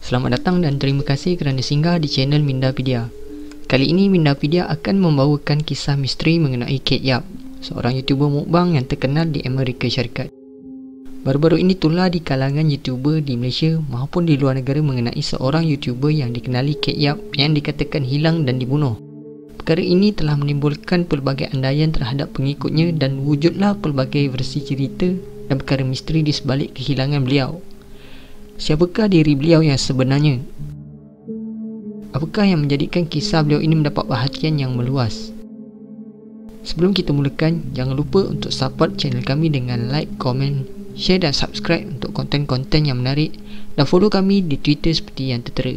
Selamat datang dan terima kasih kerana singgah di channel Mindapedia. Kali ini Mindapedia akan membawakan kisah misteri mengenai Kate Yap, seorang YouTuber mukbang yang terkenal di Amerika Syarikat. Baru-baru ini tular di kalangan YouTuber di Malaysia maupun di luar negara mengenai seorang YouTuber yang dikenali Kate Yap yang dikatakan hilang dan dibunuh. Perkara ini telah menimbulkan pelbagai andaian terhadap pengikutnya dan wujudlah pelbagai versi cerita dan perkara misteri di sebalik kehilangan beliau. Siapakah diri beliau yang sebenarnya? Apakah yang menjadikan kisah beliau ini mendapat perhatian yang meluas? Sebelum kita mulakan, jangan lupa untuk support channel kami dengan like, komen, share dan subscribe untuk konten-konten yang menarik dan follow kami di Twitter seperti yang tertera.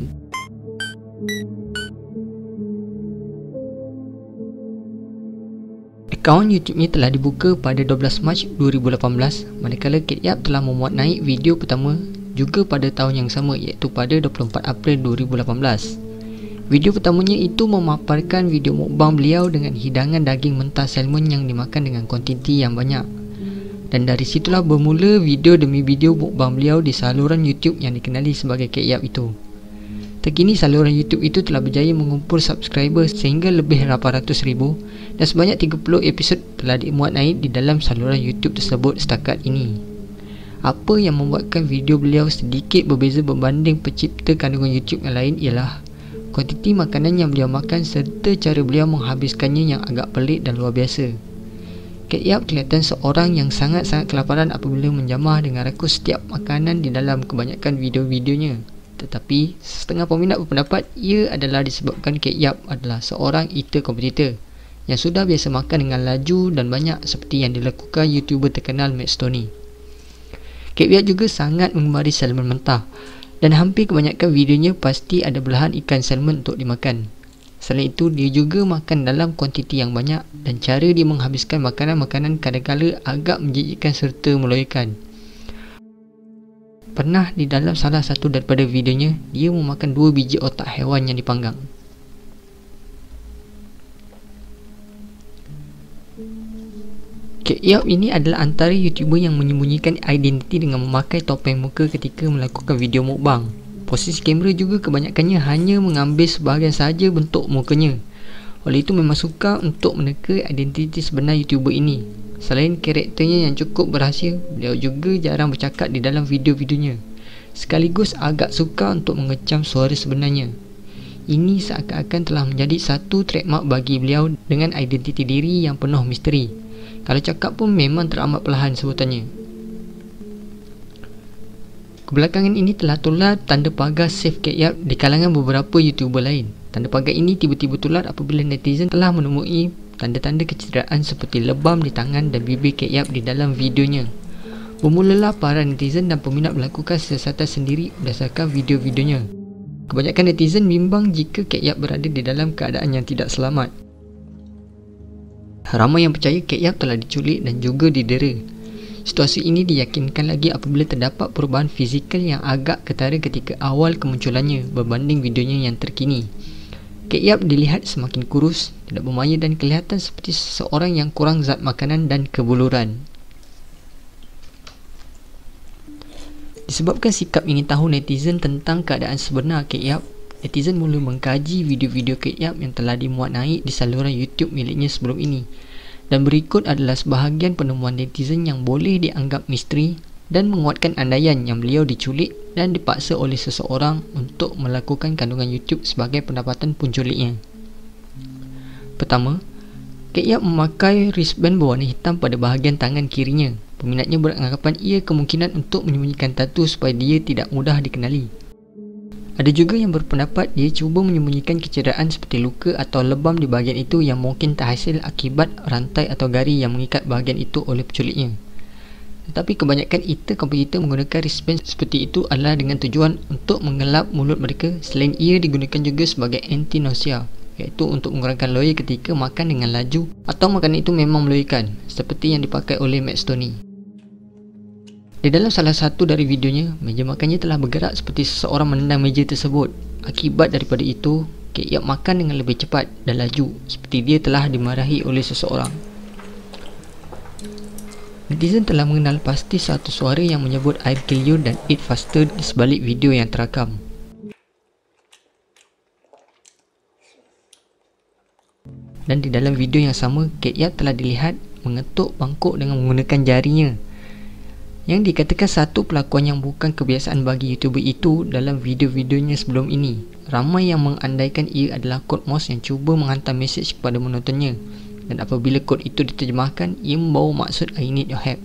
Akaun YouTube-nya telah dibuka pada 12 Mac 2018, manakala Kate Yap telah memuat naik video pertama juga pada tahun yang sama, iaitu pada 24 April 2018. Video pertamanya itu memaparkan video mukbang beliau dengan hidangan daging mentah salmon yang dimakan dengan kuantiti yang banyak. Dan dari situlah bermula video demi video mukbang beliau di saluran YouTube yang dikenali sebagai Kate Yap itu. Terkini saluran YouTube itu telah berjaya mengumpul subscriber sehingga lebih 800,000 dan sebanyak 30 episod telah dimuat naik di dalam saluran YouTube tersebut setakat ini. Apa yang membuatkan video beliau sedikit berbeza berbanding pencipta kandungan YouTube yang lain ialah kuantiti makanan yang beliau makan serta cara beliau menghabiskannya yang agak pelik dan luar biasa. Kate Yap kelihatan seorang yang sangat-sangat kelaparan apabila menjamah dengan rakus setiap makanan di dalam kebanyakan video-videonya. Tetapi setengah peminat berpendapat ia adalah disebabkan Kate Yap adalah seorang eater kompetitor yang sudah biasa makan dengan laju dan banyak seperti yang dilakukan YouTuber terkenal Matt Stoney. Kate Yap juga sangat menggemari salmon mentah dan hampir kebanyakan videonya pasti ada belahan ikan salmon untuk dimakan. Selain itu, dia juga makan dalam kuantiti yang banyak dan cara dia menghabiskan makanan-makanan kadang-kala agak menjijikkan serta meloyakan. Pernah di dalam salah satu daripada videonya, dia memakan 2 biji otak haiwan yang dipanggang. Kate Yap ini adalah antara YouTuber yang menyembunyikan identiti dengan memakai topeng muka ketika melakukan video mukbang. Posisi kamera juga kebanyakannya hanya mengambil sebahagian sahaja bentuk mukanya. Oleh itu memang sukar untuk meneka identiti sebenar YouTuber ini. Selain karakternya yang cukup berhasil, beliau juga jarang bercakap di dalam video-videonya. Sekaligus agak sukar untuk mengecam suara sebenarnya. Ini seakan-akan telah menjadi satu trademark bagi beliau dengan identiti diri yang penuh misteri. Kalau cakap pun memang teramat perlahan sebutannya. Kebelakangan ini telah tular tanda pagar save Kate Yap di kalangan beberapa YouTuber lain. Tanda pagar ini tiba-tiba tular apabila netizen telah menemui tanda-tanda kecederaan seperti lebam di tangan dan bibir Kate Yap di dalam videonya. Bermulalah para netizen dan peminat melakukan siasatan sendiri berdasarkan video-videonya. Kebanyakan netizen bimbang jika Kate Yap berada di dalam keadaan yang tidak selamat. Ramai yang percaya Kate Yap telah diculik dan juga didera. Situasi ini diyakinkan lagi apabila terdapat perubahan fizikal yang agak ketara ketika awal kemunculannya berbanding videonya yang terkini. Kate Yap dilihat semakin kurus, tidak bermaya dan kelihatan seperti seseorang yang kurang zat makanan dan kebuluran. Disebabkan sikap ingin tahu netizen tentang keadaan sebenar Kate Yap, netizen mula mengkaji video-video Kate Yap yang telah dimuat naik di saluran YouTube miliknya sebelum ini. Dan berikut adalah sebahagian penemuan netizen yang boleh dianggap misteri dan menguatkan andaian yang beliau diculik dan dipaksa oleh seseorang untuk melakukan kandungan YouTube sebagai pendapatan penculiknya. Pertama, Kate Yap memakai wristband berwarna hitam pada bahagian tangan kirinya. Peminatnya beranggapan ia kemungkinan untuk menyembunyikan tatu supaya dia tidak mudah dikenali. Ada juga yang berpendapat dia cuba menyembunyikan kecederaan seperti luka atau lebam di bahagian itu yang mungkin terhasil akibat rantai atau gari yang mengikat bahagian itu oleh penculiknya. Tetapi kebanyakan eater kompetitor menggunakan wristband seperti itu adalah dengan tujuan untuk mengelap mulut mereka. Selain ia digunakan juga sebagai anti-nausea, iaitu untuk mengurangkan loya ketika makan dengan laju atau makanan itu memang meloyakan, seperti yang dipakai oleh Matt Stoney. Di dalam salah satu dari videonya, meja makannya telah bergerak seperti seseorang menendang meja tersebut. Akibat daripada itu, Kate Yap makan dengan lebih cepat dan laju, seperti dia telah dimarahi oleh seseorang. Netizen telah mengenal pasti satu suara yang menyebut I'll kill you dan eat faster di sebalik video yang terakam. Dan di dalam video yang sama, Kate Yap telah dilihat mengetuk bangkuk dengan menggunakan jarinya, yang dikatakan satu pelakuan yang bukan kebiasaan bagi YouTuber itu dalam video-videonya sebelum ini. Ramai yang mengandaikan ia adalah kod Morse yang cuba menghantar mesej kepada menontonnya, dan apabila kod itu diterjemahkan, ia membawa maksud I need your help.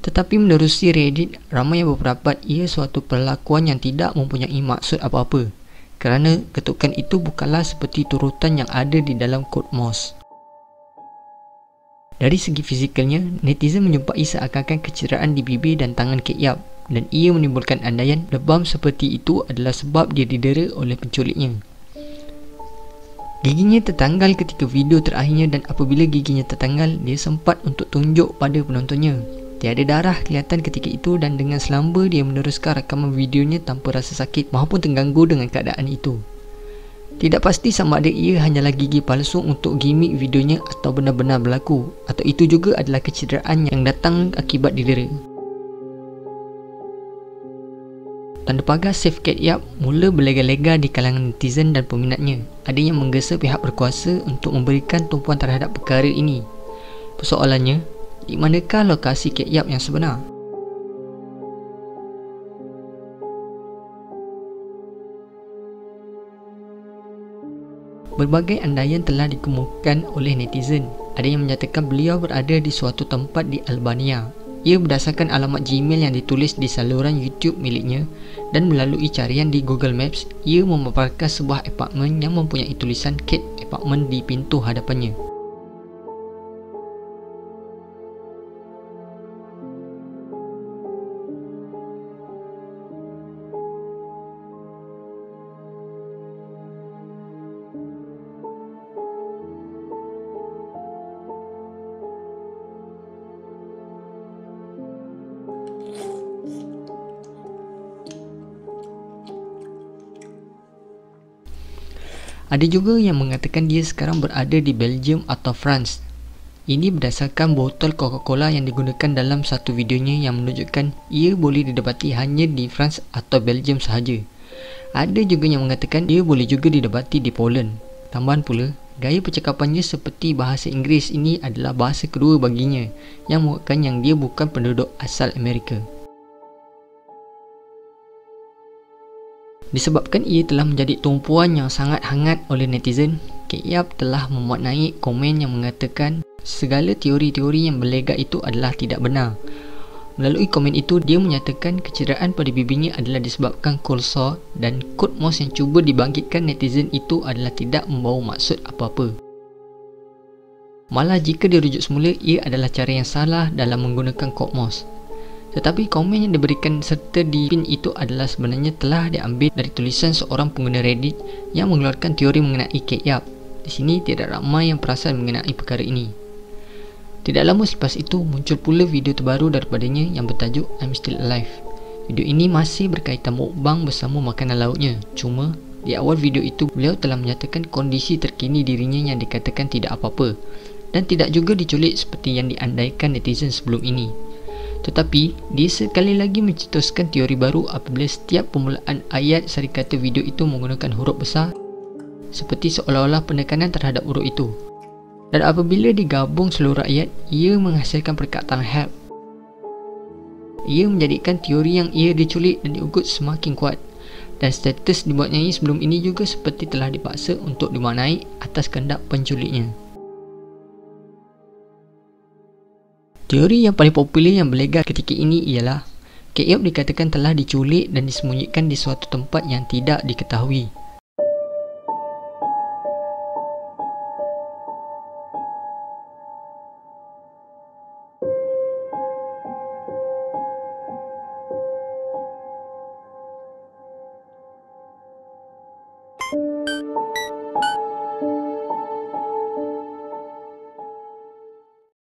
Tetapi menerusi Reddit, ramai yang berpendapat ia suatu perlakuan yang tidak mempunyai maksud apa-apa, kerana ketukan itu bukanlah seperti turutan yang ada di dalam kod Morse. Dari segi fizikalnya, netizen menjumpai seakan-akan kecederaan di bibir dan tangan Kate Yap, dan ia menimbulkan andaian lebam seperti itu adalah sebab dia didera oleh penculiknya. Giginya tertanggal ketika video terakhirnya, dan apabila giginya tertanggal, dia sempat untuk tunjuk pada penontonnya. Tiada darah kelihatan ketika itu, dan dengan selamba dia meneruskan rakaman videonya tanpa rasa sakit maupun terganggu dengan keadaan itu. Tidak pasti sama ada ia hanyalah gigi palsu untuk gimmick videonya atau benar-benar berlaku, atau itu juga adalah kecederaan yang datang akibat didera. Tanda pagar save Kate Yap mula berlega-lega di kalangan netizen dan peminatnya. Ada yang menggesa pihak berkuasa untuk memberikan tumpuan terhadap perkara ini. Persoalannya, di manakah lokasi Kate Yap yang sebenar? Berbagai andaian telah dikemukakan oleh netizen. Ada yang menyatakan beliau berada di suatu tempat di Albania. Ia berdasarkan alamat Gmail yang ditulis di saluran YouTube miliknya, dan melalui carian di Google Maps, ia memaparkan sebuah apartmen yang mempunyai tulisan Kate Apartment di pintu hadapannya. Ada juga yang mengatakan dia sekarang berada di Belgium atau France. Ini berdasarkan botol Coca-Cola yang digunakan dalam satu videonya yang menunjukkan ia boleh didapati hanya di France atau Belgium sahaja. Ada juga yang mengatakan ia boleh juga didapati di Poland. Tambahan pula, gaya percakapannya seperti bahasa Inggeris ini adalah bahasa kedua baginya, yang menunjukkan yang dia bukan penduduk asal Amerika. Disebabkan ia telah menjadi tumpuan yang sangat hangat oleh netizen, Kate Yap telah memuat naik komen yang mengatakan segala teori-teori yang berlegak itu adalah tidak benar. Melalui komen itu, dia menyatakan kecederaan pada bibirnya adalah disebabkan cold sore, dan kod Morse yang cuba dibangkitkan netizen itu adalah tidak membawa maksud apa-apa. Malah jika dirujuk semula, ia adalah cara yang salah dalam menggunakan kod Morse. Tetapi komen yang diberikan serta di pin itu adalah sebenarnya telah diambil dari tulisan seorang pengguna Reddit yang mengeluarkan teori mengenai Kate Yap. Di sini tidak ramai yang perasan mengenai perkara ini. Tidak lama selepas itu, muncul pula video terbaru daripadanya yang bertajuk I'm Still Alive. Video ini masih berkaitan mukbang bersama makanan lautnya. Cuma, di awal video itu, beliau telah menyatakan kondisi terkini dirinya yang dikatakan tidak apa-apa, dan tidak juga diculik seperti yang diandaikan netizen sebelum ini. Tetapi, dia sekali lagi mencetuskan teori baru apabila setiap permulaan ayat sarikata video itu menggunakan huruf besar, seperti seolah-olah penekanan terhadap huruf itu. Dan apabila digabung seluruh ayat, ia menghasilkan perkataan help. Ia menjadikan teori yang ia diculik dan diugut semakin kuat, dan status dibuatnya sebelum ini juga seperti telah dipaksa untuk dimaknai atas kehendak penculiknya. Teori yang paling popular yang berlegar ketika ini ialah Kate Yap dikatakan telah diculik dan disembunyikan di suatu tempat yang tidak diketahui.